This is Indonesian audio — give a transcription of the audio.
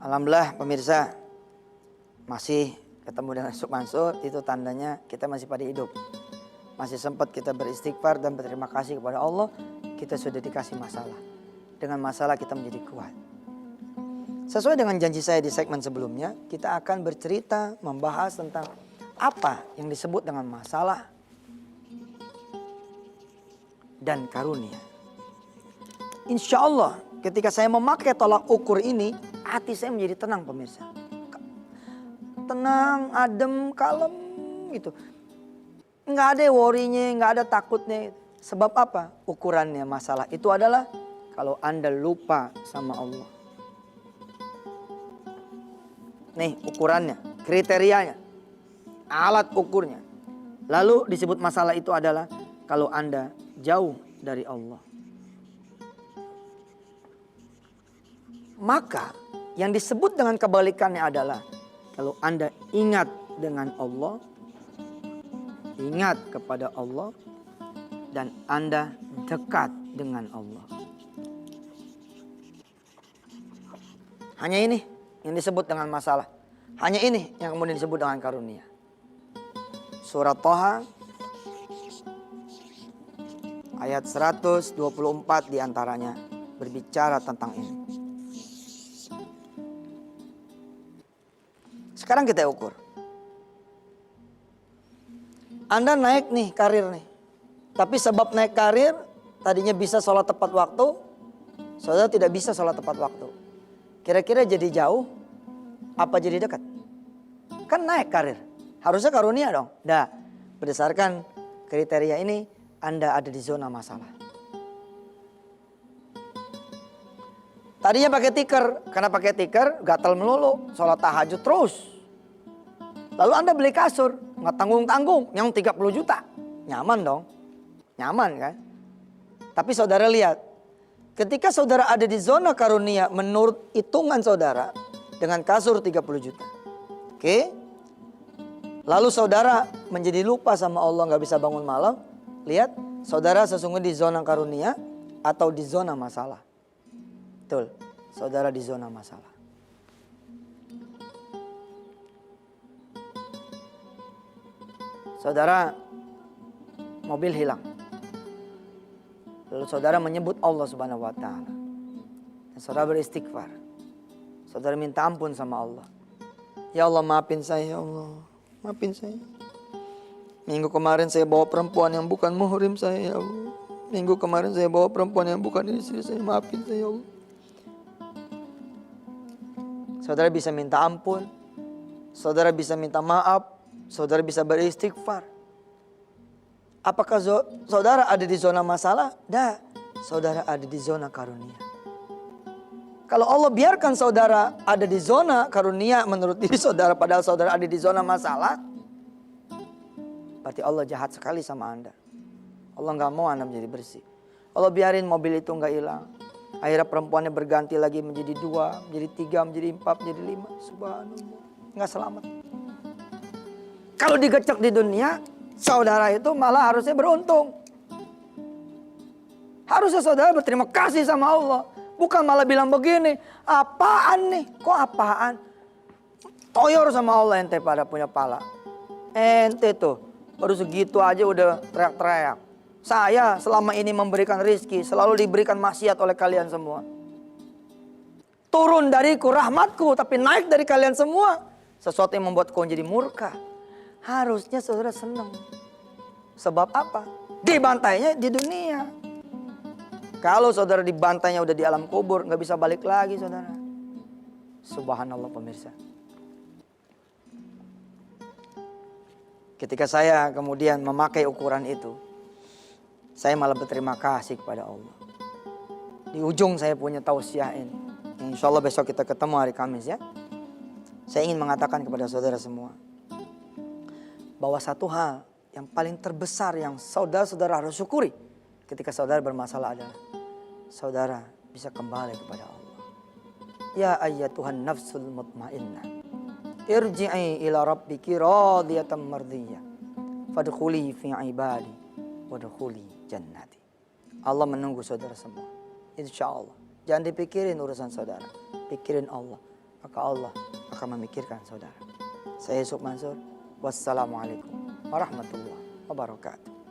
Alhamdulillah pemirsa, masih ketemu dengan Syuk Mansur, itu tandanya kita masih pada hidup. Masih sempat kita beristighfar dan berterima kasih kepada Allah, kita sudah dikasih masalah. Dengan masalah kita menjadi kuat. Sesuai dengan janji saya di segmen sebelumnya, kita akan bercerita membahas tentang apa yang disebut dengan masalah dan karunia. Insya Allah ketika saya memakai tolak ukur ini, hati saya menjadi tenang pemirsa. Tenang, adem, kalem gitu. Nggak ada worry-nya, nggak ada takutnya. Sebab apa? Ukurannya masalah itu adalah kalau Anda lupa sama Allah. Nih ukurannya, kriterianya, alat ukurnya. Lalu disebut masalah itu adalah kalau Anda jauh dari Allah. Maka yang disebut dengan kebalikannya adalah kalau Anda ingat dengan Allah, ingat kepada Allah, dan Anda dekat dengan Allah. Hanya ini yang disebut dengan masalah. Hanya ini yang kemudian disebut dengan karunia. Surat Thaha ayat 124 diantaranya berbicara tentang ini. Sekarang kita ukur. Anda naik nih karir nih. Tapi sebab naik karir, tadinya bisa sholat tepat waktu, saudara tidak bisa sholat tepat waktu. Kira-kira jadi jauh, apa jadi dekat? Kan naik karir. Harusnya karunia dong. Nah, berdasarkan kriteria ini, Anda ada di zona masalah. Tadinya pakai tikar, karena pakai tikar gatal melulu, sholat tahajud terus. Lalu Anda beli kasur, nggak tanggung-tanggung, yang 30 juta. Nyaman dong, nyaman kan? Tapi saudara lihat, ketika saudara ada di zona karunia menurut hitungan saudara dengan kasur 30 juta. Oke? Lalu saudara menjadi lupa sama Allah, nggak bisa bangun malam. Lihat, saudara sesungguhnya di zona karunia atau di zona masalah. Betul, saudara di zona masalah. Saudara, mobil hilang. Lalu saudara menyebut Allah Subhanahu wa Ta'ala. Dan saudara beristighfar. Saudara minta ampun sama Allah. Ya Allah, maafin saya, ya Allah. Maafin saya. Minggu kemarin saya bawa perempuan yang bukan muhrim saya, ya Allah. Minggu kemarin saya bawa perempuan yang bukan istri saya. Maafin saya, ya Allah. Saudara bisa minta ampun. Saudara bisa minta maaf. Saudara bisa beristighfar. Apakah saudara ada di zona masalah? Dah, saudara ada di zona karunia. Kalau Allah biarkan saudara ada di zona karunia menurut diri saudara, padahal saudara ada di zona masalah, berarti Allah jahat sekali sama Anda. Allah nggak mau Anda menjadi bersih. Allah biarin mobil itu nggak hilang. Akhirnya perempuannya berganti lagi menjadi 2, menjadi 3, menjadi 4, menjadi 5. Subhanallah, nggak selamat. Kalau digecek di dunia, saudara itu malah harusnya beruntung. Harusnya saudara berterima kasih sama Allah. Bukan malah bilang begini, apaan nih? Kok apaan? Toyor sama Allah ente pada punya pala. Ente tuh, baru segitu aja udah teriak-teriak. Saya selama ini memberikan rizki, selalu diberikan maksiat oleh kalian semua. Turun dariku rahmatku, tapi naik dari kalian semua. Sesuatu yang membuat kau jadi murka. Harusnya saudara senang. Sebab apa? Dibantainya di dunia. Kalau saudara dibantainya udah di alam kubur, nggak bisa balik lagi saudara. Subhanallah pemirsa. Ketika saya kemudian memakai ukuran itu, saya malah berterima kasih kepada Allah. Di ujung saya punya tausiah ini. Insya Allah besok kita ketemu hari Kamis ya. Saya ingin mengatakan kepada saudara semua, bahwa satu hal yang paling terbesar yang saudara-saudara harus syukuri ketika saudara bermasalah adalah saudara bisa kembali kepada Allah. Ya ayyatuhan nafsul mutmainnah, irji'i ila rabbiki radiyatan mardiyah, fadkhuli fi ibadi wadkhuli jannati. Allah menunggu saudara semua. Insya Allah. Jangan dipikirin urusan saudara, pikirin Allah. maka Allah akan memikirkan saudara. Saya Yusuf Mansur. Wassalamualaikum warahmatullahi wabarakatuh.